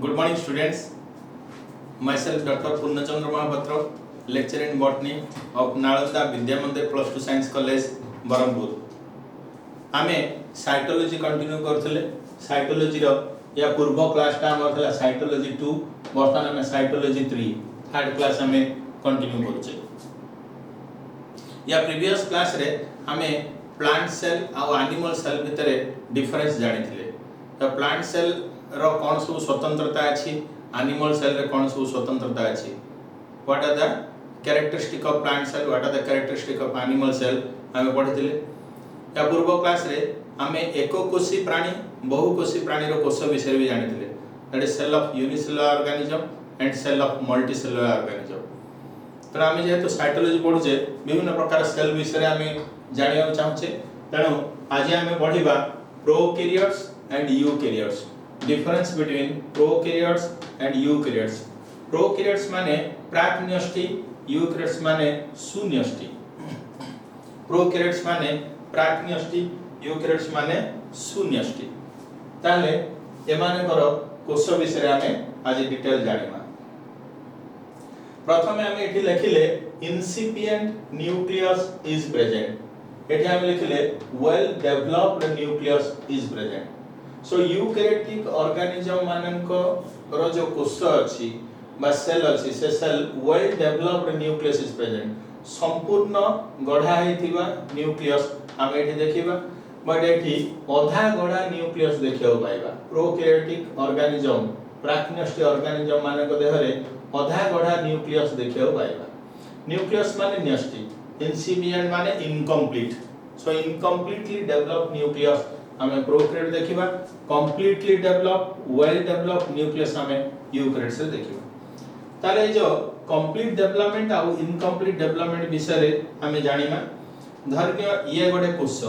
Good morning, students. Myself, Dr. Purnachandra Mahapatra, lecturer in botany of Nalanda Vidya Mandir Plus 2 Science College, Barampur. आमे cytology continue करथले cytology रो या पूर्व class टा हमर थला cytology 2 वर्तमान में साइटोलॉजी 3 थर्ड क्लास हमें कंटिन्यू करछे या प्रीवियस क्लास रे हमें प्लांट सेल और एनिमल सेल भितरे डिफरेंस जानिथिले तो प्लांट सेल रो कोन सब स्वतंत्रता अछि एनिमल सेल रे कोन सब स्वतंत्रता अछि what are the characteristic of plant cell what are the characteristic of animal cell हमें पढिथिले या पूर्व क्लास रे हमें एकोकोशी प्राणी बहुकोशी प्राणी रो कोष विषय भी जानिथिले that is cell of unicellular organism and cell of multicellular organism तो आमे जेहेतु साइटोलॉजी पढुचे विभिन्न प्रकार सेल विषय हमें जानिया चाहूचे तेणु आज हमें पढिबा prokaryotes and eukaryotes difference between prokaryotes and eukaryotes prokaryotes माने प्राक-न्यष्टि यूकैरियोट्स माने सुन्यष्टि प्रोकैरियोट्स माने प्राक-न्यष्टि यूकैरियोट्स माने सुन्यष्टि ताले एमाने करो कोष विषय हमें आज डिटेल जानिबा प्रथमे हमें एठी लिखिले incipient nucleus is present एठी हम लिखिले well developed nucleus is present so eukaryotic organism माननको रो जो कोष अछि बा सेल अछि से cell well developed nucleus is present संपूर्ण गढ़ा हेतिबा न्यूक्लियस हम एठी देखिबा बट एठी अधा गढ़ा न्यूक्लियस देखियो पाइबा प्रोकैरियोटिक ऑर्गेनिज्म प्राक-न्यष्टि ऑर्गेनिज्म मानक देहरे अधा गढ़ा न्यूक्लियस देखियो पाइबा न्यूक्लियस माने न्यष्टि इनसिपिएंट माने incomplete so incompletely developed nucleus हमें प्रोकैरियोट देखिबा completely developed well developed nucleus हमें यूकैरियोट से देखिबा ताले जो कंप्लीट डेवलपमेंट और इनकम्प्लीट डेवलपमेंट विषय रे हमें जानिबा धरनिय ये गोटे कोष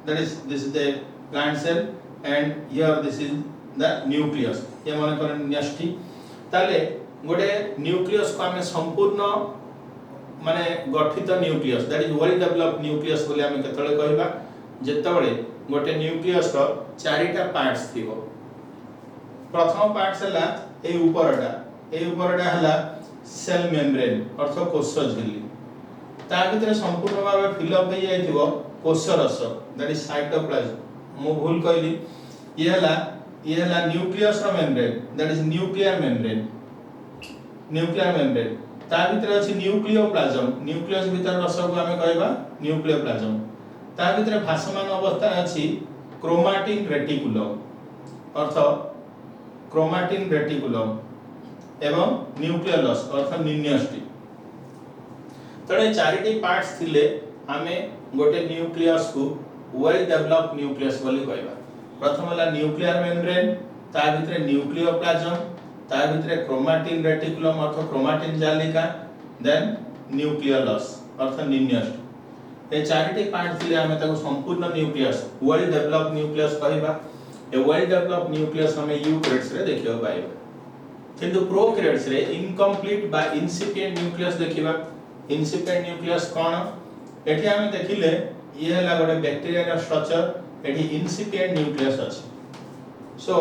that is this is the plant cell and here this is the nucleus ये माने कर न्यष्टि ताले गोटे न्यूक्लियस को हमें संपूर्ण माने गठित nucleus that is well developed nucleus बोले हमें केतळे कहबा जेतबळे गोटे न्यूक्लियस रो चारिटा पार्ट्स थिबो प्रथम पार्ट्स हला ए ऊपरटा हला सेल मेम्ब्रेन अर्थ कोष झिल्ली ता भीतर संपूर्ण भाबे फिल अप हो जाइथिबो कोष रस दैट इज साइटोप्लाज्म मु भूल कहली ये हला न्यूक्लियस रो membrane that is nuclear membrane ता भीतर अछि न्यूक्लियोप्लाज्म न्यूक्लियस भीतर रस को हमें कहबा न्यूक्लियोप्लाज्म ता भीतर भासमान अवस्था अछि क्रोमाटिन रेटिकुलम अर्थ क्रोमाटिन रेटिकुलम एवं न्यूक्लियस अर्थ निन्यष्टि तळे चारिटी पार्ट्स थिले हमें गोटे न्यूक्लियस को वेल डेवलप्ड न्यूक्लियस बोली कहबा प्रथम हला न्यूक्लियर मेम्ब्रेन ता भीतर न्यूक्लियोप्लाज्म ता भीतर क्रोमाटिन रेटिकुलम अर्थ क्रोमाटिन जालिका देन न्यूक्लियस अर्थ निन्यष्टि ए चारिटी पार्ट थिले हमें ताको संपूर्ण न्यूक्लियस वेल डेवलप्ड न्यूक्लियस कहबा ए वेल डेवलप्ड न्यूक्लियस हमें यूकैरियोट्स रे देखियो पाइबा किंतु प्रोकैरियोट्स रे इनकम्प्लीट बा इनसिपिएंट न्यूक्लियस देखिबा इनसिपिएंट न्यूक्लियस कोन एठी हमें देखिले ये हला गोटे बैक्टीरिया स्ट्रक्चर एठी इनसिपिएंट न्यूक्लियस अछि so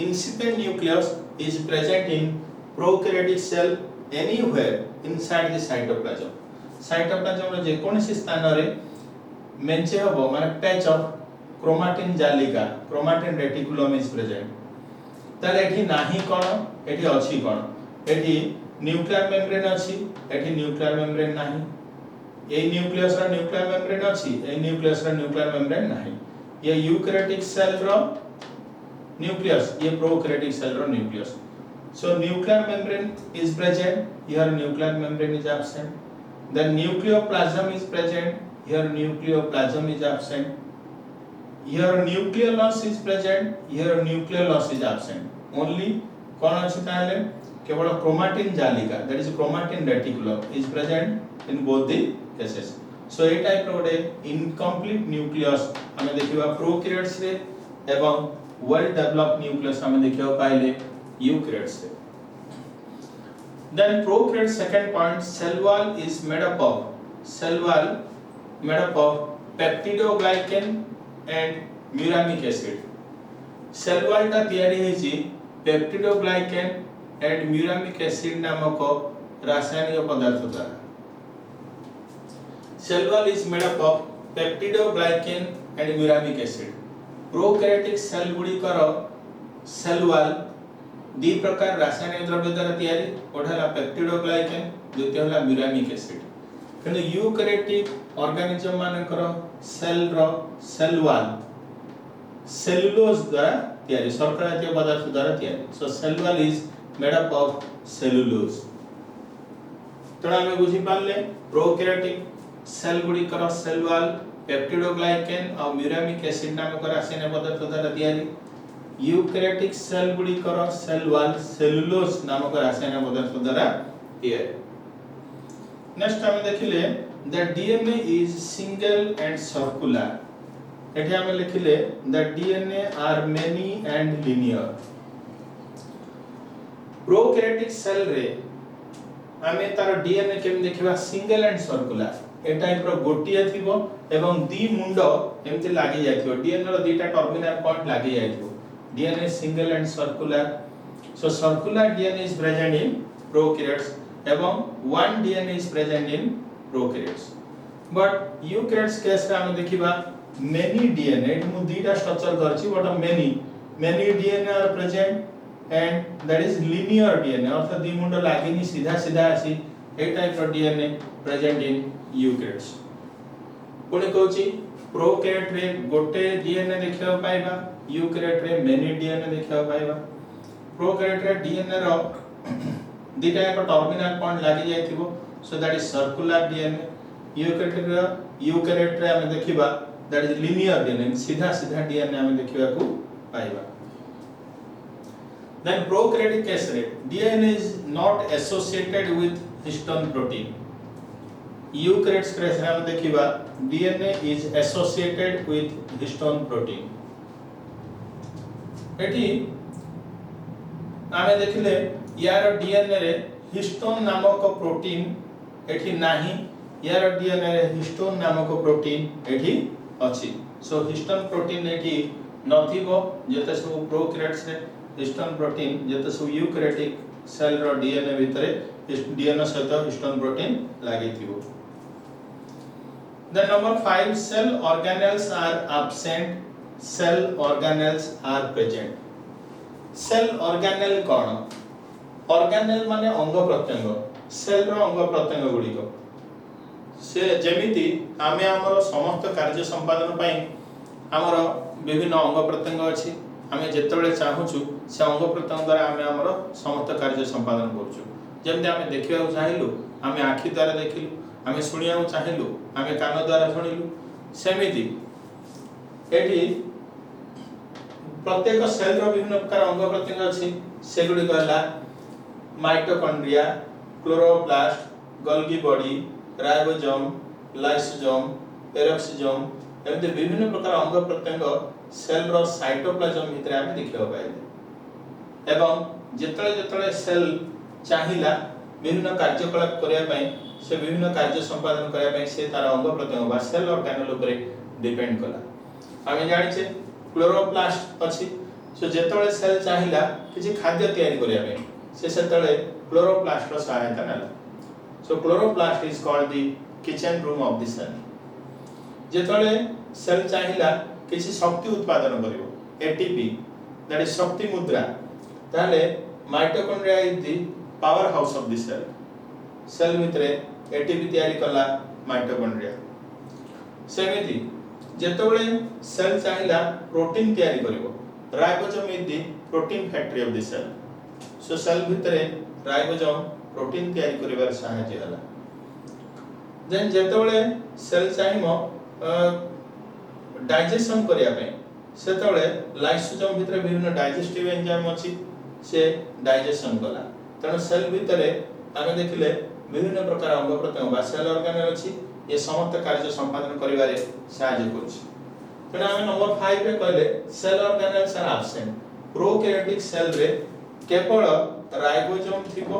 incipient nucleus is present in prokaryotic cell anywhere inside the cytoplasm रो जे कोनसी स्थान रे मेंचे हबो माने पैच ऑफ क्रोमाटिन जालिका क्रोमाटिन रेटिकुलम इज प्रेजेंट ताले एठी नाही कोन एठी अछि कोन एठी न्यूक्लियर मेम्ब्रेन अछि एठी न्यूक्लियर मेम्ब्रेन नाही ए न्यूक्लियस रो न्यूक्लियर मेम्ब्रेन अछि ए न्यूक्लियस रो न्यूक्लियर मेम्ब्रेन नाही ये यूकैरियोटिक सेल रो nucleus ये prokaryotic cell row nucleus so nuclear membrane is present here nuclear membrane is absent then nucleoplasm is present here nucleoplasm is absent here nucleolus is present here nucleolus is absent only कोन अछि ताले केवल chromatin जालिका that is chromatin reticulum is present in both the cases so ए type रो incomplete nucleus हमें देखिबा prokaryotes रे एवं well developed nucleus हमें देखियो पाइले यूकैरियोट्स से then prokaryote second point cell wall is made up of peptidoglycan and muramic acid cell wall ता तयारी हेची पेप्टिडोग्लाइकेन एंड म्यूरामिक एसिड नामक रासायनिक पदार्थ द्वारा। Cell wall is made up of peptidoglycan and muramic acid. Prokaryotic cell गुडी कर cell wall दी प्रकार रासायनिक द्रव्य द्वारा तैयारी, गोटे हला पेप्टिडोग्लाइकेन, द्वितीय हला म्यूरामिक एसिड। किंतु यूकैरियोटिक ऑर्गेनिज्म मानकर सेल रो सेल वॉल सेलुलोज द्वारा तैयारी, शर्करा जातीय पदार्थ द्वारा तैयारी। So cell wall is made up of cellulose. तो हम बुझी पाले प्रोकैरियोटिक सेल गुडी कर सेल वॉल पेप्टिडोग्लाइकेन और म्यूरामिक एसिड नामक रासायनिक पदार्थ द्वारा तैयारी। यूकैरियोटिक सेल गुडी कर सेल वॉल सेलुलोज नामक रासायनिक पदार्थ द्वारा तैयारी। नेक्स्ट हम देखिले the DNA is single and circular. एठी हम लिखिले the DNA are many and linear. Prokaryotic cell रे हमें तार डीएनए केम देखिबा सिंगल एंड सर्कुलर। ए टाइप रो गोटिया थिबो एवं दी मुंड एमति लागि जायथिबो, डीएनए रो दीटा टर्मिनल पॉइंट लागि जायथिबो। DNA single and circular. So circular DNA is present in prokaryotes एवं one DNA is present in prokaryotes. But eukaryotes case रे हम देखिबा मेनी डीएनए, मु दीटा स्ट्रक्चर करछि but many DNA are present and that is linear DNA, अर्थात दी मुंड लागिनी सीधा सीधा आसी ए टाइप रो डीएनए प्रेजेंट इन यूकैरियोट्स। पुणी कहूची प्रोकैरियोट रे गोटे डीएनए देखिबा पाइबा, यूकैरियोट रे मेनी डीएनए देखिबा पाइबा। प्रोकैरियोट रे डीएनए रो दीटा एक टर्मिनल पॉइंट लागि जायथिबो, so that is circular DNA. Eukaryote रे हम देखिबा दैट इज लिनियर डीएनए, सीधा सीधा डीएनए हम देखिबा को पाइबा। देन प्रोकैरियोटिक केस रे DNA is not associated with histone protein. Eukaryotes case रे हम देखिबा DNA is associated with histone protein. एठी आमे देखिले यार डीएनए रे हिस्टोन नामक प्रोटीन एठी नाही, यार डीएनए रे हिस्टोन नामक प्रोटीन एठी अछि। सो हिस्टोन प्रोटीन एठी नथिबो, जेते सब प्रोकैरियोट्स रे हिस्टोन प्रोटीन, जेते सब यूकैरियोटिक सेल रो डीएनए भितरे डीएनए सहित histone protein लागिथिबो। The number 5 cell organelles are absent, cell organelles are present. Cell organelle कौन? Organelle माने अंग प्रत्यंग, सेल रो अंग प्रत्यंग गुडी को से जेमिति आमे हमर समस्त कार्य संपादन पई हमर विभिन्न अंग प्रत्यंग अछि। आमे जेतेबेले चाहूछु से अंग प्रत्यंग द्वारा आमे हमर समस्त कार्य संपादन करछु। जेमते आमे देखिबा चाहिलु आमे आखि द्वारा देखिलु, आमे सुनिया चाहिलु आमे कान द्वारा सुनिलु, सेमिति एठी प्रत्येक सेल रो विभिन्न प्रकार अंग प्रत्यंग अछि। सेगुडी कहला mitochondria, chloroplast, Golgi body, ribosome, lysosome, peroxisome, एमते विभिन्न प्रकार अंग प्रत्यंग सेल रो साइटोप्लाज्म भितरे आमे देखिबा पाइले। एवं जेतळे जेतळे सेल चाहिला विभिन्न कार्यकलाप करिया पई, से विभिन्न कार्य संपादन करिया पई से तार अंग प्रत्यंग बा सेल ऑर्गेनल ऊपर डिपेंड कला। आमे जानि छे क्लोरोप्लास्ट अछि, सो जेतळे सेल चाहिला किछि खाद्य तयारी करिया पई से सेतळे क्लोरोप्लास्ट रो सहायता नेला। So chloroplast is called the kitchen room of the cell. जेतळे सेल चाहिला किछि शक्ति उत्पादन करिवो, एटीपी दैट इज शक्ति मुद्रा, ताले mitochondria is the power house of the cell. Cell भितरे एटीपी तयारी कला माइटोकॉन्ड्रिया। सेमिति जेतबळे सेल चाहिला प्रोटीन तयारी करिवो, ribosome is the protein factory of the cell. So cell भितरे राइबोसोम प्रोटीन तयारी करिवार सहायता हला। देन जेतबळे सेल चाहिमो डाइजेशन करिया पे सेतबळे लाइसोसोम भितरे विभिन्न डाइजेस्टिव एंजाइम अछि, से डाइजेशन कला। तनो सेल भितरे आमे देखिले विभिन्न प्रकार अंग प्रत्यंग बा सेल ऑर्गेनल अछि, ये समस्त कार्य संपादन करिवारे सहायता करछि। तनो आमे नंबर 5 रे कहले cell organelles are absent. Prokaryotic cell रे केवल राइबोसोम थिबो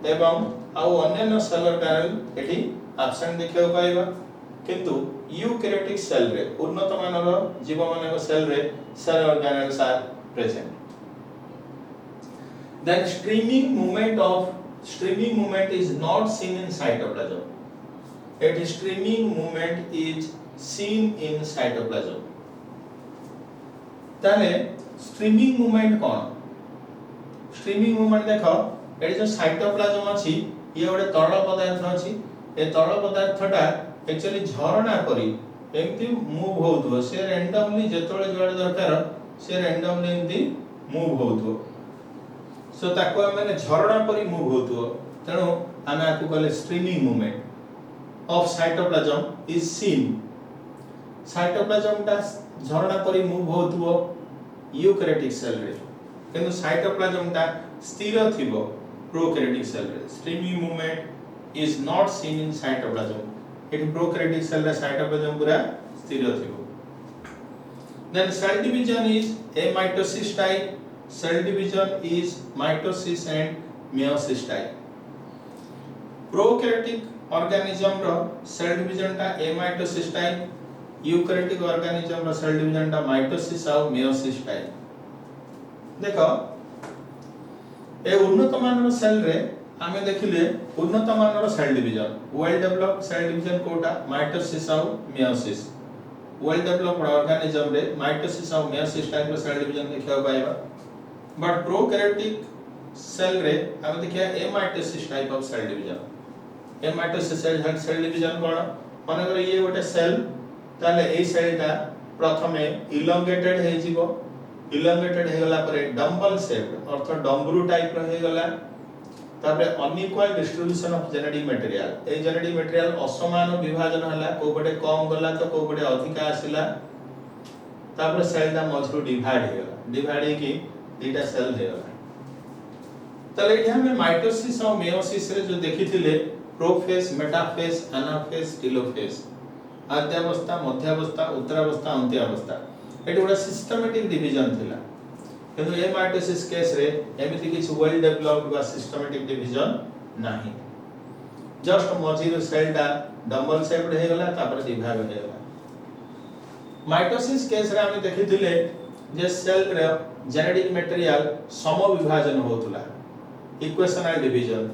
एवं आउ अन्य सेल ऑर्गेनल एठी एब्सेंट देखियो पाइबा, किंतु यूकैरियोटिक सेल रे उन्नत मानर जीव मानक सेल रे cell organelles are present. then streaming movement is not seen in cytoplasm. Yet streaming movement is seen in cytoplasm. ताले streaming movement कौन? streaming movement देखो एटी जो साइटोप्लाज्म अछि ये गोटे तरल पदार्थ अछि ए तरल पदार्थटा एक्चुअली झरना परी एमती मूव होउथो से रैंडमली जेतोळे जुआडे दरकार से रैंडमली एमती मूव होउथो सो ताको माने झरना परी मूव होउथो तेणु आमे आकु कहले streaming movement of cytoplasm is seen cytoplasm ता झरना परी मूव होउथो यूकैरियोटिक सेल रे किंतु साइटोप्लाज्म ता स्थिर थिबो प्रोकैरियोटिक सेल रे streaming movement is not seen in cytoplasm it prokaryotic cell रे साइटोप्लाज्म पूरा स्थिर थिबो then cell division is amitosis type cell division is mitosis and meiosis type prokaryotic organism ro cell division ta amitosis type eukaryotic organism ro cell division ta mitosis ଆଉ meiosis type देखो ए उन्नत मानर cell रे आमे देखिले उन्नत मानर cell division well developed cell division कोटा माइटोसिस ଆଉ meiosis वेल डेवलप्ड ऑर्गेनिज्म रे माइटोसिस ଆଉ meiosis टाइप रो सेल डिवीजन देखिबा पाइबा बट प्रोकैरियोटिक सेल रे हम देखिया amitosis type of cell division amitosis cell division कोन माने कर ये गोटे सेल ताले ए सेलटा प्रथमे इलोंगेटेड हे जिवो इलोंगेटेड हे गला परे डंबल शेप अर्थ डंबरू टाइप रो हे गला तापरे unequal distribution of genetic material a genetic material असमान विभाजन हला को पटे कम गला तो को पटे अधिक आसिला तापरे सेलटा मझरु डिवाइड हे गला डिवाइड हे की दीटा सेल हे तले एठी हमें माइटोसिस और मेयोसिस रे जो देखिथिले प्रोफेज मेटाफेज एनाफेज टेलोफेज आद्यावस्था मध्यावस्था उत्तरावस्था अंत्यावस्था एठी गोटा सिस्टमैटिक डिवीजन थिला किंतु ए माइटोसिस केस रे एमिति किछ वेल डेवलप्ड बा सिस्टमैटिक डिवीजन नाही जस्ट मझिर सेलटा डबल शेप्ड हे गला तापर डिवाइड हे गला माइटोसिस केस रे हम देखिथिले जे सेल रे जेनेटिक मटेरियल सम विभाजन होतुला इक्वेशनल डिवीजन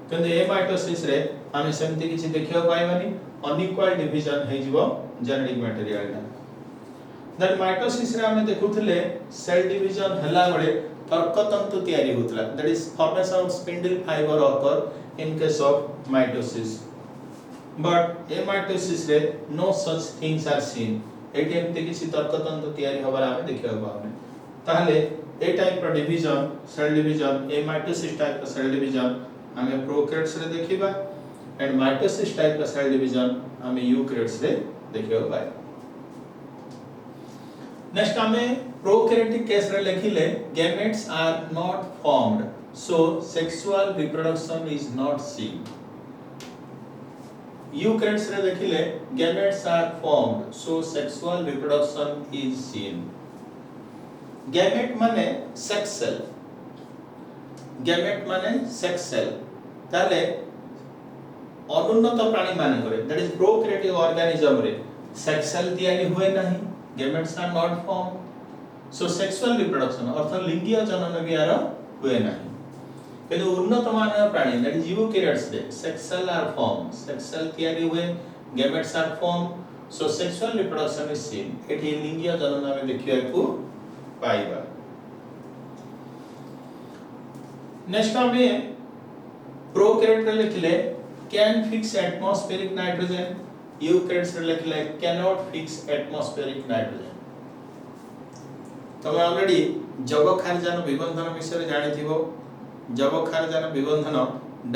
किंतु ए माइटोसिस रे हम सेमति किछि देखियो पाइबानी अनइक्वल डिवीजन हे जिवो जेनेटिक मटेरियल ना देन माइटोसिस रे हम देखुथिले सेल डिवीजन हला बळे तर्कतंतु तयारी होतला that is formation of spindle fiber occur in case of mitosis but amitosis रे no such things are seen एटी एमते किछि तर्कतंतु तयारी होबार हम देखियो पाउने ताहले ए टाइप रो division cell division amitosis type रो सेल डिवीजन हमें प्रोकैरियोट्स रे देखिबा एंड माइटोसिस टाइप रो सेल डिवीजन हमें यूकैरियोट्स रे देखियो पाए नेक्स्ट हमें प्रोकैरियोटिक केस रे लिखिले gametes are not formed so sexual reproduction is not seen eukaryotes रे देखिले gametes are formed so sexual reproduction is seen gamete माने सेक्स सेल गैमेट माने सेक्स सेल ताले अनुन्नत प्राणी माने करे दैट इज प्रोकैरियोटिक ऑर्गेनिज्म रे सेक्स सेल तयारी हुए नहीं gametes are not form so sexual reproduction अर्थ लिंगीय जनन बिहार हुए नहीं किंतु उन्नत मानव प्राणी दैट इज यूकैरियोट्स रे sex cell are form sex cell तयारी हुए gametes are form so sexual reproduction is seen एठी लिंगीय जनन में देखिया को पाइबा नेक्स्ट हमें प्रोकैरियोट रे लिखले can fix atmospheric nitrogen eukaryotes रे लिखले can not fix atmospheric nitrogen तमे ऑलरेडी जबखारजान विबंधन विषय जानिथिबो जबखारजान विबंधन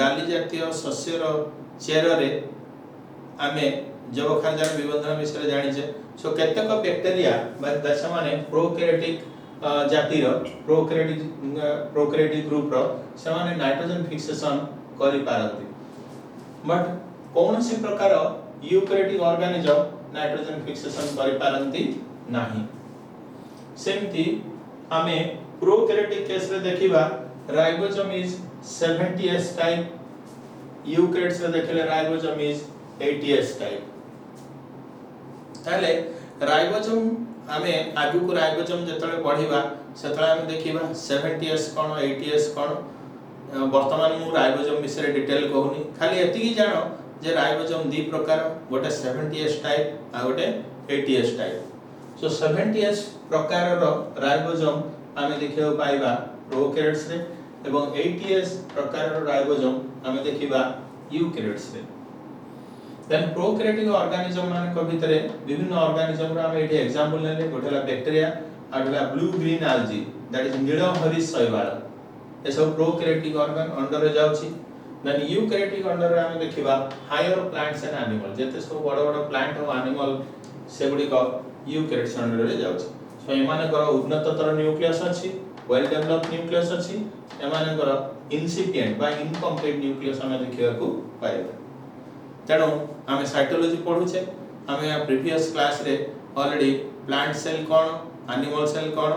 डाली जातीय शस्यर चेर रे आमे जबखारजान विबंधन विषय जानिछे सो केतक बैक्टीरिया बा दशा माने प्रोकैरियोटिक जातिर प्रोकैरियोटिक ग्रुप रो समान नाइट्रोजन फिक्सेशन करि पारती बट कोनोसी प्रकार यूकैरियोटिक ऑर्गेनिज्म नाइट्रोजन फिक्सेशन करि पारंती नाही सेमती हमें प्रोकैरियोटिक केस रे देखिबा ribosome is 70s type eukaryotes रे देखले राइबोसोम इज 80s टाइप ताले राइबोसोम हमें आगु को राइबोसोम जतले पढिबा सेतला हम देखिबा 70s कोन 80s कोन वर्तमान मु राइबोसोम विषय डिटेल कहूनी खाली एतिकी जानो जे राइबोसोम दी प्रकार गोटे 70s टाइप आ गोटे 80s टाइप सो 70s प्रकार रो राइबोसोम आमे देखियो पाइबा प्रोकैरियोट्स रे एवं 80s प्रकार रो राइबोसोम आमे देखिबा यूकैरियोट्स रे देन प्रोकैरियोटिक ऑर्गेनिज्म मान को भितरे विभिन्न ऑर्गेनिज्म रो आमे एठी एग्जांपल लेले गोटेला बैक्टीरिया आडला blue green algae that is नीलो हरित शैवाल ए सब प्रोकैरियोटिक ऑर्गन अंडर रे जाउची देन यूकैरियोटिक अंडर रे आमे देखिबा हायर प्लांट्स एंड एनिमल जेते सब बड़ बड़ प्लांट और एनिमल सेगुडी को यूकैरियोट्स अंडर रे जाउची सो एमाने कर उन्नततर न्यूक्लियस अछि वेल डेवलप्ड न्यूक्लियस अछि एमाने कर इनसिपिएंट बा इनकम्प्लीट न्यूक्लियस आमे देखिबा को पाइबा तेणु आमे साइटोलॉजी पढुछे आमे प्रीवियस क्लास रे ऑलरेडी प्लांट सेल कोन एनिमल सेल कोन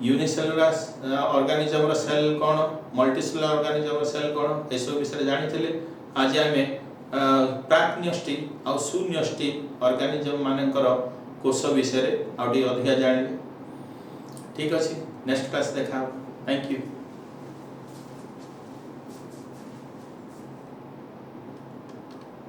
यूनिसेलुलर ऑर्गेनिज्म रो सेल कोन मल्टीसेलुलर ऑर्गेनिज्म रो सेल कोन एसो विषय जानिथिले आज आमे प्राक्न्यष्टिक आ सुन्यष्टिक ऑर्गेनिज्म मानकर कोष विषय रे आउडी अधिक जानिले ठीक अछि नेक्स्ट क्लास देखा थैंक यू।